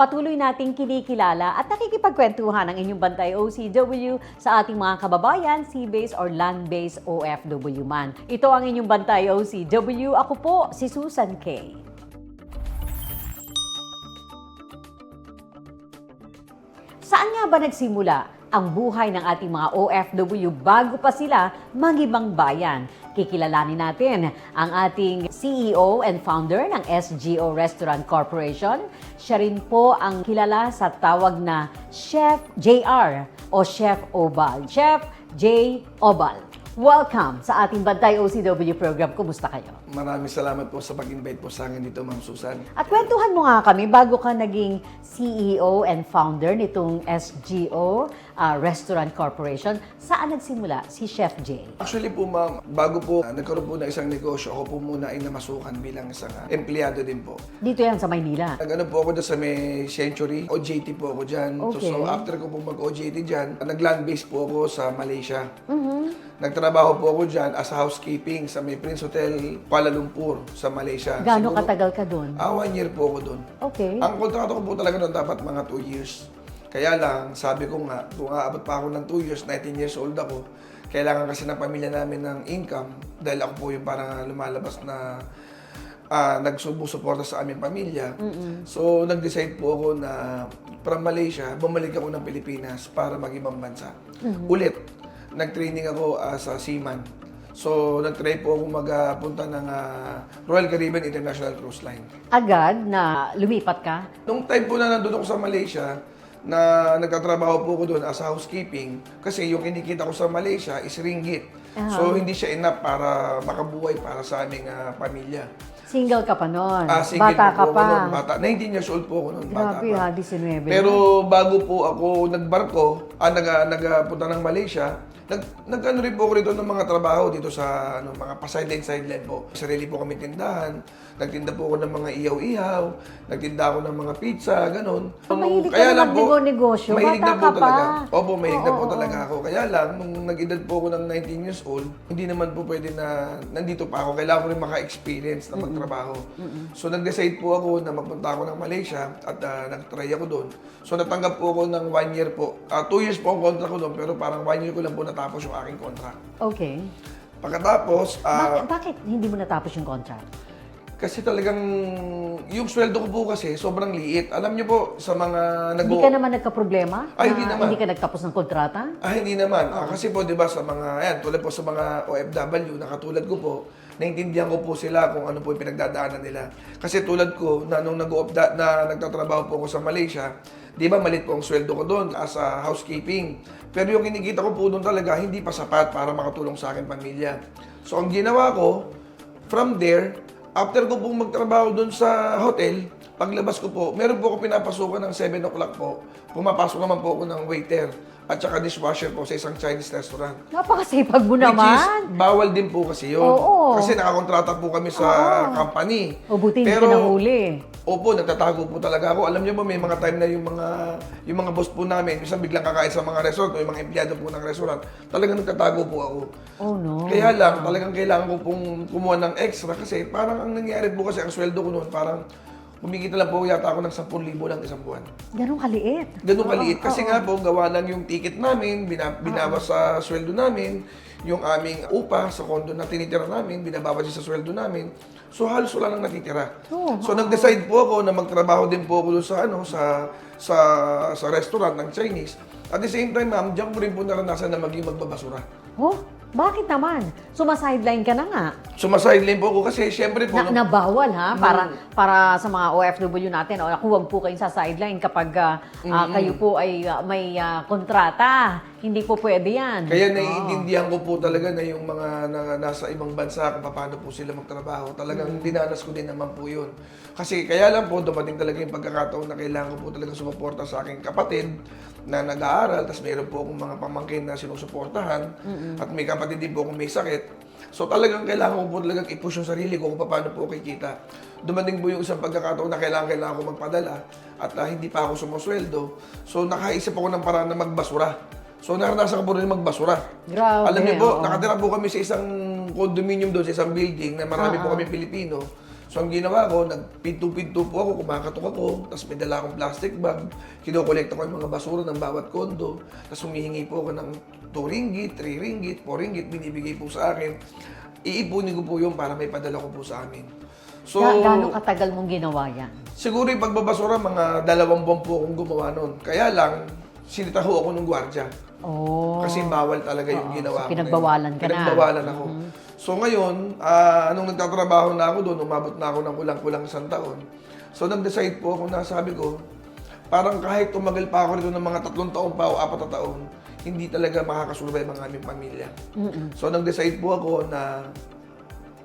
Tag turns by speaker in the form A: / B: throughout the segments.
A: patuloy nating kinikilala at nakikipagkwentuhan ang inyong bantay OCW sa ating mga kababayan, sea-based or land-based OFW man. Ito ang inyong bantay OCW. Ako po si Susan K. Saan nga ba nagsimula ang buhay ng ating mga OFW bago pa sila mag-ibang bayan? Kikilalanin natin ang ating CEO and founder ng SGO Restaurant Corporation. Siya rin po ang kilala sa tawag na Chef JR o Chef Obal. Chef J. Obal. Welcome sa ating Bantay OCW program. Kumusta kayo?
B: Maraming salamat po sa pag-invite po sa akin dito, Ma'am Susan.
A: At kwentuhan mo nga kami bago ka naging CEO and founder nitong SGO Restaurant Corporation. Saan nagsimula si Chef J?
B: Actually po, Ma'am, bago po nagkaroon po ng isang negosyo, ako po muna ay namasukan bilang isang empleyado din po.
A: Dito yan sa Maynila.
B: Nag-ano po ako dyan sa may Century, OJT po ako dyan.
A: Okay.
B: So after ko po mag-OJT dyan, nag-land-base po ako sa Malaysia. Nagtrabaho po ako dyan as housekeeping sa may Prince Hotel, Kuala Lumpur sa Malaysia.
A: Gaano
B: Siguro,
A: katagal ka doon?
B: 1 year po ako doon.
A: Okay.
B: Ang kontrato ko po talaga doon dapat mga 2 years. Kaya lang, sabi ko nga, kung aabot pa ako ng 2 years, 19 years old ako, kailangan kasi ng pamilya namin ng income dahil ako po yung parang lumalabas na nagsusuporta sa aming pamilya. So, nag-decide po ako na from Malaysia, bumalik ako ng Pilipinas para mag-ibang bansa. Ulit, nag-training ako as a seaman. So, nag-try po ako magpunta ng Royal Caribbean International Cruise Line.
A: Agad na lumipat ka?
B: Nung time po na nandun ako sa Malaysia, na nagtatrabaho po ako doon as housekeeping, kasi yung kinikita ko sa Malaysia is ringgit. So, hindi siya enough para makabuhay para sa aming pamilya.
A: Single ka pa noon?
B: Single
A: Bata
B: po
A: ka
B: ako
A: pa?
B: Noon, bata. 19 years old po ako noon, bata
A: Grabe
B: pa.
A: ha, 19.
B: Pero bago po ako nagbarko, nagpunta ng Malaysia, nag-ano rin po ako rito ng mga trabaho dito sa mga pa-sideline po. Sarili po kami tindahan, nagtinda po ako ng mga ihaw-ihaw, nagtinda ako ng mga pizza, ganun.
A: Mahilig ka na mag-negosyo?
B: Mahilig
A: Bata
B: na po
A: ka
B: talaga.
A: pa?
B: Opo, mahilig na po talaga ako. Kaya lang, nung nag-edad po ako ng 19 years old, hindi naman po pwede na nandito pa ako. Kailangan ko rin maka-experience na magtrabaho. So, nag-decide po ako na magpunta ako ng Malaysia at nag-try ako doon. So, natanggap po ako ng 1 year po. 2 years po ang contract ko doon, pero parang 1 year ko lang po natapos yung aking contract.
A: Okay.
B: Pagkatapos,
A: Bakit hindi mo natapos yung contract?
B: kasi talagang yung sweldo ko po kasi sobrang liit. Alam niyo po, sa mga
A: Hindi ka naman nagka-problema?
B: Ay,
A: na
B: hindi naman.
A: Hindi ka nagtapos ng kontrata?
B: Hindi naman. Kasi po, di ba, sa mga, tulad po sa mga OFW, na katulad ko po, naintindihan ko po sila kung ano po yung pinagdadaanan nila. Kasi tulad ko, na nung nagtatrabaho po ako sa Malaysia, di ba, malit po ang sweldo ko doon as a housekeeping. Pero yung kinikita ko po doon talaga, hindi pa sapat para makatulong sa akin pamilya. So, ang ginawa ko, from there, after ko pong magtrabaho doon sa hotel, paglabas ko po, meron po ako pinapasukan ng 7 o'clock po. Pumapasok naman po ako ng waiter at saka dishwasher po sa isang Chinese restaurant.
A: Napakasipag mo
B: Which
A: naman.
B: is, bawal din po kasi yun.
A: Oo.
B: Kasi nakakontrata po kami sa company.
A: O buti hindi ka nahuli.
B: Opo, nagtatago po talaga ako. Alam niyo ba, may mga time na yung mga boss po namin, minsan biglang kakain sa mga resort o yung mga empleyado po ng restaurant, talagang nagtatago po ako.
A: Oh no.
B: Kaya lang, talagang kailangan ko pong kumuha ng extra kasi parang ang nangyari po kasi ang sweldo ko noon, parang kumikita lang po yata ako ng 10,000 lang isang buwan.
A: Ganun kaliit.
B: Ganun kaliit. Kasi nga po, gawa lang yung ticket namin, binawas sa sweldo namin, yung aming upa sa condo na tinitira namin, binabawas sa sweldo namin. So halos wala nang natitira. So nag-decide po ako na magtrabaho din po ako doon sa restaurant ng Chinese. At the same time, ma'am, diyan ko rin po naranasan na maging magbabasura.
A: Oh, bakit naman? Sumasideline ka na nga.
B: Sumasideline po ako kasi syempre po...
A: Nabawal ha? Para sa mga OFW natin, huwag po kayong sa sideline kapag kayo po ay may kontrata. Hindi po pwede yan.
B: Kaya naiintindihan ko po talaga na yung mga nasa ibang bansa kung paano po sila magtrabaho. Talagang dinanas ko din naman po yun. Kasi kaya lang po, dumating talaga yung pagkakataon na kailangan ko po talaga sumuporta sa aking kapatid na nag-aaral. Tapos mayroon po akong mga pamangkin na sinusuportahan. At may kapatid din po akong may sakit. So talagang kailangan ko po talagang i-push yung sarili ko kung paano po kikita. Dumating po yung isang pagkakataon na kailangan ko magpadala at hindi pa ako sumusweldo. So nakaisip ako ng paraan na magbasura. So naranasan ko po rin magbasura.
A: Grabe.
B: Alam niyo po, nakatira po kami sa isang condominium doon, sa isang building na marami po kami Pilipino. So, ang ginawa ko, nagpinto-pinto po ako, kumakatok ako, tapos may dala akong plastic bag, kinokolekta ko yung mga basura ng bawat kondo, tapos humihingi po ako ng 2 ringgit, 3 ringgit, 4 ringgit, binibigay po sa akin. Iipunin ko po yun para may padala ko po sa amin. So,
A: Gaano katagal mong ginawa yan?
B: siguro yung pagbabasura, mga 2 buwan po akong gumawa nun. Kaya lang, sinitaho ako ng gwardiya.
A: Oh.
B: Kasi bawal talaga yung
A: Oo,
B: ginawa
A: so
B: ko.
A: pinagbawalan ka na.
B: Pinagbawalan ako. So ngayon, nung nagtatrabaho na ako doon, umabot na ako ng kulang-kulang 1 taon. So nag-decide po ako na sabi ko, parang kahit tumagal pa ako rito ng mga 3 taon pa o 4 na taon, hindi talaga makakasurvive ang aming pamilya. So nag-decide po ako na,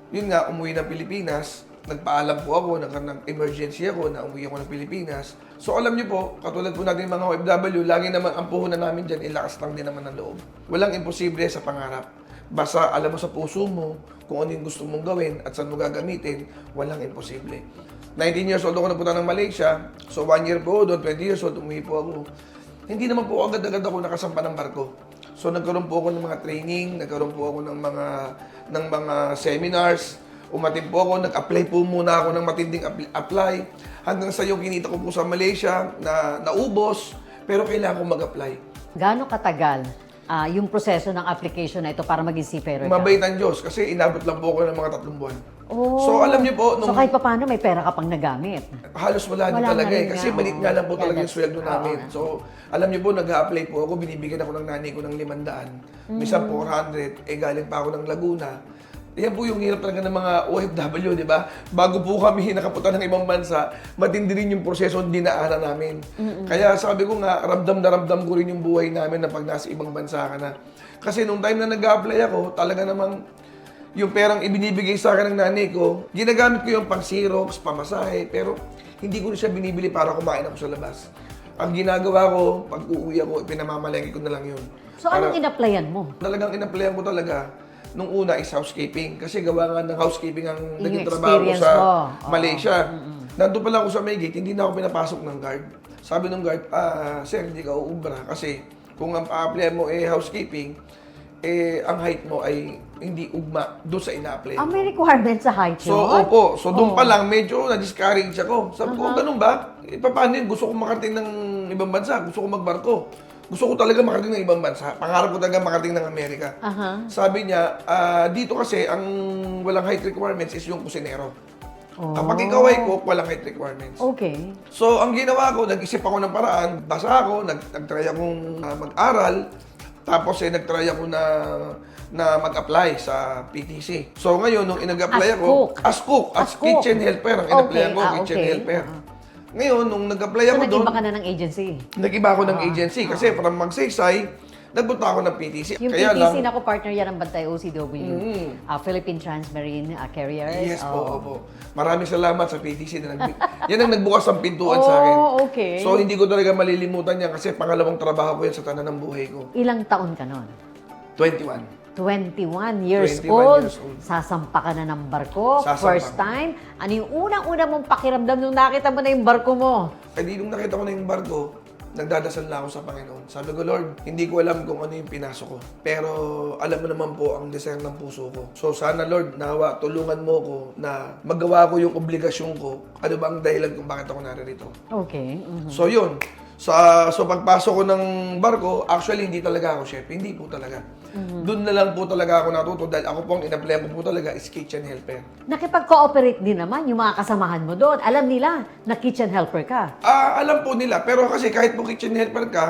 B: yun nga, umuwi ng Pilipinas. Nagpaalam po ako, nag-emergency ako na umuwi ako ng Pilipinas. So alam niyo po, katulad po natin mga OFW, lagi naman ang puhunan namin dyan, ilakas lang din naman ng loob. Walang imposible sa pangarap. Basta alam mo sa puso mo kung ano yung gusto mong gawin at saan mo gagamitin, walang imposible. 19 years old ako napunta ng Malaysia, so 1 year po doon, 20 years old, umuwi po ako. Hindi naman po agad-agad ako nakasampa ng barko. So nagkaroon po ako ng mga training, nagkaroon po ako ng mga seminars, umatin po ako, nag-apply po muna ako ng matinding apply. Hanggang sa yung kinita ko po sa Malaysia na naubos, pero kailangan ko mag-apply.
A: Gaano katagal yung proseso ng application na ito para maging seafarer ka?
B: Mabait ang Diyos kasi inabot lang po ako ng mga 3 buwan.
A: Oh.
B: So alam niyo po,
A: So kahit paano may pera ka pang nagamit.
B: halos wala din
A: Wala
B: talaga
A: na rin
B: eh. Kasi
A: nga,
B: maliit nga lang po
A: Yeah,
B: talaga yung
A: that's-
B: sweldo namin.
A: oo.
B: So, alam niyo po, nag-a-apply po ako, binibigyan ako ng nanay ko ng 500. Minsan 400, galing pa ako ng Laguna. Yan po yung hirap talaga ng mga OFW, di ba? Bago po kami nakapunta ng ibang bansa, matindi rin yung proseso dinaanan namin. Kaya sabi ko nga, ramdam na ramdam ko rin yung buhay namin na pag nasa ibang bansa ka na. Kasi nung time na nag-a-apply ako, talaga namang yung perang ibinibigay sa akin ng nanay ko, ginagamit ko yung pang-xerox, pamasahe, pero hindi ko na siya binibili para kumain ako sa labas. Ang ginagawa ko, pag uuwi ako, pinamamalengke ko na lang yun.
A: So anong in-applyan mo?
B: Talagang in-applyan ko talaga, nung una is housekeeping. Kasi gawa nga ng housekeeping ang
A: Yung
B: naging trabaho ko
A: experience
B: sa
A: mo.
B: Malaysia. Nandun pa lang ako sa may gate, hindi na ako pinapasok ng guard. Sabi ng guard, sir, hindi ka uubra. Kasi kung ang pa-applyan mo housekeeping, ang height mo ay hindi ugma doon sa ina-apply.
A: May requirement sa height
B: So,
A: yun?
B: opo. So, doon pa lang, medyo na-discourage ako. Sabi ko, ganun ba? Paano yun? Gusto ko makarating ng ibang bansa. Gusto ko magbarko. Gusto ko talaga makarating ng ibang bansa. Pangarap ko talaga makarating ng Amerika. Sabi niya, dito kasi, ang walang height requirements is yung kusinero. Kapag ikaw ay cook, walang height requirements.
A: Okay.
B: So, ang ginawa ko, nag-isip ako ng paraan. Basa ako, nag-try akong mag-aral. Tapos, nag-try ako na mag-apply sa PTC. So ngayon, nung inag-apply
A: As
B: ako,
A: cook.
B: as
A: As cook.
B: kitchen helper, ang in-apply
A: Okay,
B: ko, kitchen
A: okay.
B: helper. Ngayon, nung nag-apply
A: So
B: ako doon,
A: nag-iba ka na ng agency?
B: nag-iba ako ng agency. Kasi from Magsaysay, nagpunta ako ng PTC.
A: Yung
B: Kaya
A: PTC,
B: lang,
A: naku, partner yan ang Bantay OCW. Philippine Transmarine Carriers.
B: yes po,
A: Oo.
B: opo. Maraming salamat sa PTC na yan ang nagbukas ng pintuan sa akin.
A: Okay.
B: So hindi ko talaga malilimutan yan kasi pangalawang trabaho ko yan sa tanan ng buhay ko.
A: Ilang taon ka nun?
B: 21.
A: 21 years
B: 21
A: old.
B: years old.
A: Sasampa ka na ng barko.
B: Sasampa
A: First
B: ko.
A: time. Ano yung unang-una mong pakiramdam nung nakita mo na yung barko mo?
B: Kaya nung nakita ko na yung barko, nagdadasal na ako sa Panginoon. Sabi ko, Lord, hindi ko alam kung ano yung pinasok ko. Pero alam mo naman po ang desire ng puso ko. So sana, Lord, nawa, tulungan mo ko na magawa ko yung obligasyon ko. Ano ba ang dahilan kung bakit ako naririto?
A: Okay.
B: So yun. So pagpasok ko ng barko, actually hindi talaga ako chef. Hindi po talaga. Doon na lang po talaga ako natuto dahil ako po ang in-apply ko po talaga is kitchen helper.
A: Nakipag-cooperate din naman yung mga kasamahan mo doon. Alam nila na kitchen helper ka.
B: Alam po nila, pero kasi kahit po kitchen helper ka,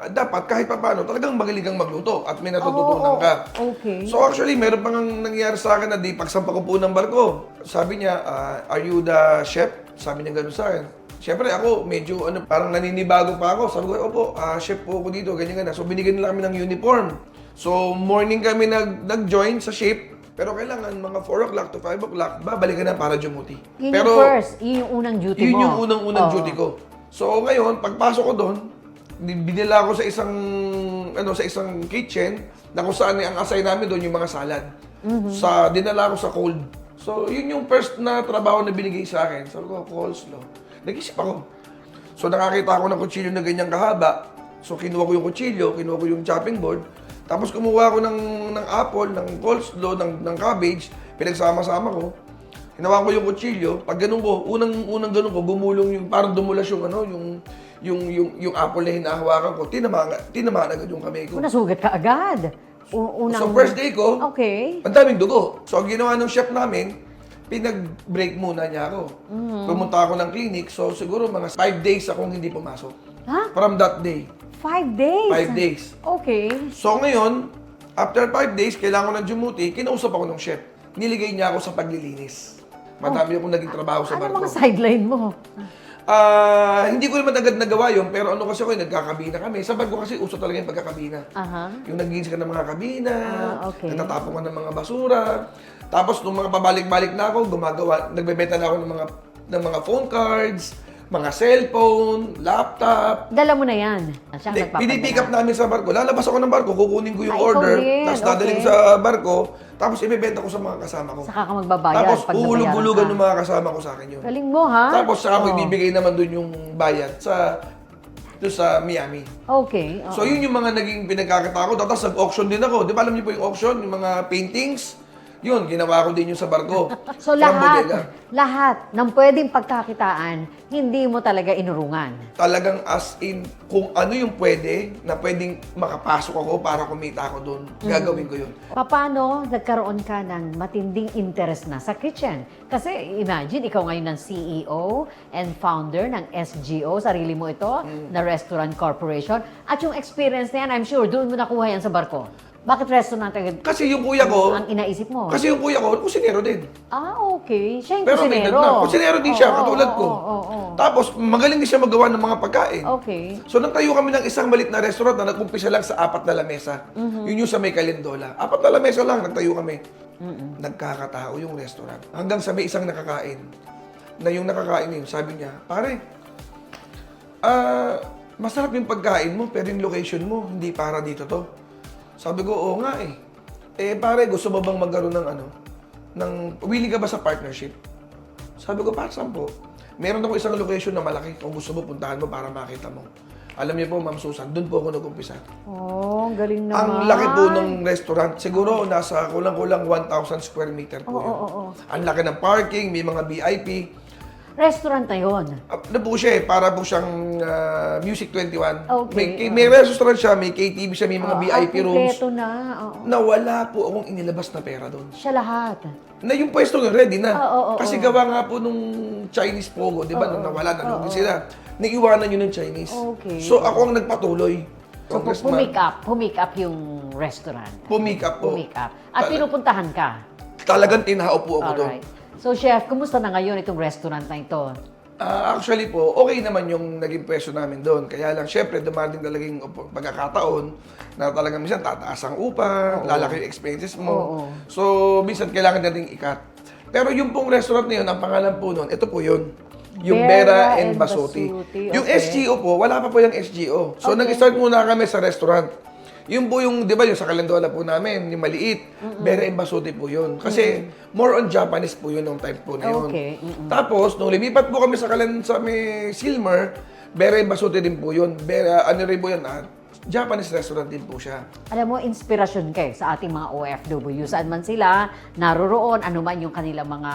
B: dapat kahit paano talagang magaling kang magluto at may natututunan ka.
A: Okay.
B: So actually, meron pang nangyayari sa akin na di pagsampa ko po ng barko. Sabi niya, are you the chef? Sabi niya gano'n sa akin. Siyempre ako, medyo parang naninibago pa ako. Sabi ko, opo, chef po ako dito, ganyan. So binigyan nila kami ng uniform. So morning kami nag-join sa ship. Pero kailangan mga 4 o'clock to 5 o'clock, babalik ka na para duty.
A: Yun
B: Pero,
A: yung first. Yun yung unang duty mo.
B: yun yung unang-unang duty ko. So ngayon, pagpasok ko doon, binila ko sa isang kitchen na kung saan ang assign namin doon yung mga salad. Dinala ko sa cold. So yun yung first na trabaho na binigay sa akin. Sabi ko, coleslaw. Nag-isip ako. So nakakita ako ng kutsilyo na ganyang kahaba. So kinuha ko yung kutsilyo, kinuha ko yung chopping board. Tapos kumuha ko ng apple, ng coleslaw, ng cabbage, pinagsama-sama ko. hinawakan ko yung kutsilyo, pag ganun ko, unang ganun ko, gumulong yung, parang dumulas yung ano, yung apple na hinahawakan ko, tinamaan agad yung kamay ko.
A: Nasugat ka agad.
B: So first day ko,
A: Okay.
B: ang daming dugo. So ang ginawa ng chef namin, pinag-break muna niya ako. Pumunta ako ng clinic, so siguro mga 5 days akong hindi pumasok.
A: Ha?
B: From that day,
A: 5 days?
B: 5 days.
A: Okay.
B: So ngayon, after 5 days, kailangan ko ng dumuti, kinausap ako ng chef. Niligay niya ako sa paglilinis. Madami akong naging trabaho sa
A: Ano
B: barko.
A: mga sideline mo?
B: Hindi ko naman agad nagawa yun, pero ano kasi ako, nagkakabina kami. Sa barko kasi uso talaga yung pagkakabina.
A: Aha.
B: Yung nagiginis ka ng mga kabina,
A: Okay.
B: nagtatapon ka ng mga basura. Tapos nung mga pabalik-balik na ako, nagbebenta na ako ng mga phone cards, mga cellphone, laptop.
A: Dala mo na yan. Siya ang
B: Hindi,
A: nagpapadala.
B: pinipick up namin sa barko. Lalabas ako ng barko, kukunin ko yung
A: Ikaw
B: order,
A: din.
B: tapos dadalhin
A: Okay.
B: sa barko, tapos ibebenta ko sa mga kasama ko.
A: Saka ka magbabayad
B: Tapos
A: pag
B: uhulog-hulugan
A: nabayaran
B: ng mga kasama ko sa akin yun.
A: Galing mo, ha?
B: Tapos saka ko
A: Oo.
B: ibibigay naman doon yung bayad doon sa Miami.
A: Okay. oo.
B: So yun yung mga naging pinagkakita ko. Tapos nag-auction din ako. Di ba alam niyo po yung auction, yung mga paintings? Yun, ginawa ko din yung sa barko.
A: So
B: From bodega.
A: lahat ng pwedeng pagkakitaan, hindi mo talaga inurungan.
B: Talagang as in, kung ano yung pwede, na pwedeng makapasok ako para kumita ako doon, gagawin ko yun.
A: Paano nagkaroon ka ng matinding interest na sa kitchen? Kasi imagine, ikaw ngayon ng CEO and founder ng SGO, sarili mo ito, na Restaurant Corporation. At yung experience na yan, I'm sure, doon mo nakuha yan sa barko. Bakit restaurant ang
B: Kasi yung kuya ko,
A: ang inaisip mo?
B: kasi yung kuya ko, kusinero din.
A: Okay. Siya yung
B: Pero may
A: kusinero.
B: edad na. Kusinero din siya,
A: Oo,
B: katulad ko.
A: oo.
B: Tapos, magaling din siya magawa ng mga pagkain.
A: Okay.
B: So, nagtayo kami ng isang malit na restaurant na nag-umpisa lang sa 4 na lamesa. Yun yung sa may Kalindola. 4 na lamesa lang, nagtayo kami. Nagkakatao yung restaurant. Hanggang sa may isang nakakain. Na yung nakakain yun, sabi niya, pare, masarap yung pagkain mo, pero yung location mo, hindi para dito to. Sabi ko, oo nga eh. Pare, gusto mo bang magkaroon willing ka ba sa partnership? Sabi ko, para saan po? Meron ako isang location na malaki. Kung gusto mo, puntahan mo para makita mo. Alam niyo po, Ma'am Susan, doon po ako nag-umpisa.
A: Oh, galing naman.
B: Ang laki po ng restaurant. Siguro, nasa kulang-kulang 1,000 square meter po yun.
A: oo.
B: Ang laki ng parking, may mga VIP.
A: Restaurant na yun.
B: Ano po siya eh, para po siyang Music 21.
A: Okay,
B: May restaurant siya, may KTV siya, may mga VIP rooms.
A: Kompleto na. Oo.
B: Na wala po akong inilabas na pera doon.
A: Siya lahat.
B: Na yung pwesto nga ready na.
A: Oo.
B: Kasi gawa nga po nung Chinese Pogo, di ba? Nung nawala, nalugi sila. Naiiwanan yun ng Chinese.
A: Okay.
B: So ako ang nagpatuloy.
A: So, pumick up yung restaurant.
B: Pumick up po.
A: Pumick up. At pinupuntahan ka.
B: Talagang tinao po ako doon.
A: Alright. So, chef, kumusta na ngayon itong restaurant na ito?
B: Actually po, okay naman yung naging pwesto namin doon. Kaya lang, syempre, dumating talagang pagkakataon na talagang minsan tataas ang upa, lalaki yung expenses mo.
A: Oo.
B: So, minsan kailangan nating ikat. Pero yung pong restaurant na yun, ang pangalan po noon, ito po yun. Yung
A: Bera
B: Bera and
A: and
B: Basuti.
A: Basuti,
B: Yung
A: okay.
B: SGO po, wala pa po yung SGO. So,
A: Okay.
B: nag-start muna kami sa restaurant. Yun po yung, di ba, yung sa Kalendola po namin, yung maliit, Bera and Basuti po yun. Kasi, more on Japanese po yun nung time po na yun.
A: Okay.
B: Tapos, nung lumipat po kami sa may Silmer, Bera and Basuti din po yun. Ano rin po yun, Japanese restaurant din po siya.
A: Alam mo, inspirasyon ka sa ating mga OFW. Saan man sila, naroroon, ano man yung kanilang mga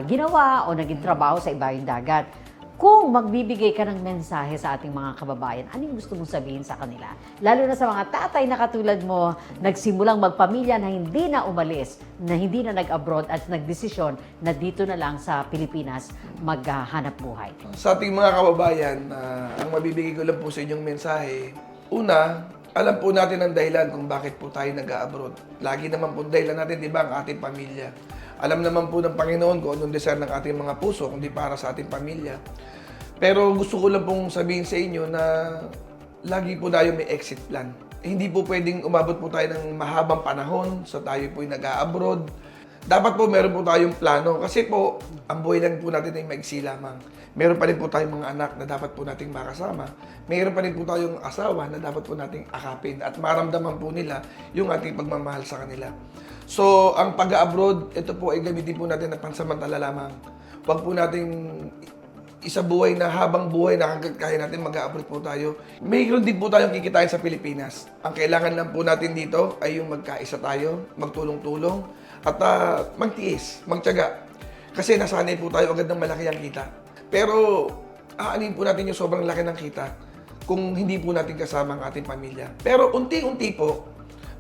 A: ginawa o naging trabaho sa ibayong dagat. Kung magbibigay ka ng mensahe sa ating mga kababayan, ano yung gusto mong sabihin sa kanila? Lalo na sa mga tatay na katulad mo, nagsimulang magpamilya na hindi na umalis, na hindi na nag-abroad at nagdesisyon na dito na lang sa Pilipinas maghanap buhay.
B: Sa ating mga kababayan, ang mabibigay ko lang po sa inyong mensahe, una, alam po natin ang dahilan kung bakit po tayo nag-abroad. Lagi naman po dahilan natin, di ba, ang ating pamilya. Alam naman po ng Panginoon kung anong desire ng ating mga puso, kundi para sa ating pamilya. Pero gusto ko lang pong sabihin sa inyo na lagi po tayo may exit plan. Hindi po pwedeng umabot po tayo ng mahabang panahon sa tayo po'y nag-abroad. Dapat po meron po tayong plano kasi po ang buhay lang po natin ay maigsi lamang. Meron pa rin po tayong mga anak na dapat po nating makasama. Meron pa rin po tayong asawa na dapat po nating akapin at maramdaman po nila yung ating pagmamahal sa kanila. So, ang pag-abroad, ito po ay gamitin po natin na pansamantala lamang. Huwag po nating isa buhay na habang buhay na hanggang kaya natin mag-abroad po tayo. Mayroon din po tayong kikitain sa Pilipinas. Ang kailangan lang po natin dito ay yung magkaisa tayo, magtulong-tulong, at magtiis, magtiyaga. Kasi nasanay po tayo agad ng malaki ang kita. Pero aanin po natin yung sobrang laki ng kita kung hindi po natin kasama ang ating pamilya. Pero unti-unti po,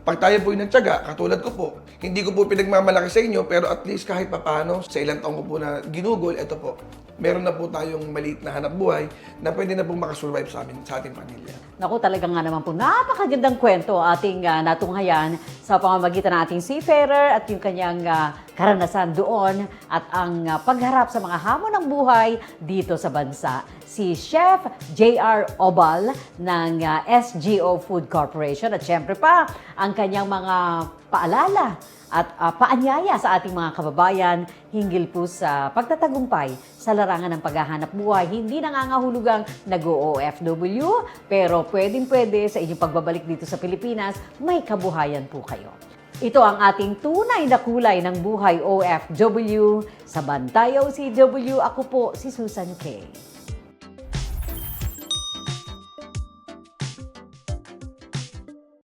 B: pag tayo po yung nagtyaga, katulad ko po, hindi ko po pinagmamalaki sa inyo, pero at least kahit papano, sa ilang taong ko po na ginugol, eto po, meron na po tayong maliit na hanap buhay na pwede na pong makasurvive sa amin, sa ating pamilya.
A: Naku, talaga nga naman po, napakagandang kwento ating natunghayan sa pamamagitan ng ating seafarer at yung kanyang karanasan doon at ang pagharap sa mga hamon ng buhay dito sa bansa. Si Chef J.R. Obal ng SGO Food Corporation at syempre pa ang kanyang mga paalala at paanyaya sa ating mga kababayan hinggil po sa pagtatagumpay sa larangan ng paghahanap buhay. Hindi nangangahulugang nag-OFW, pero pwedeng-pwede sa inyong pagbabalik dito sa Pilipinas, may kabuhayan po kayo. Ito ang ating tunay na kulay ng buhay OFW. Sa Bantay OCW, ako po si Susan K.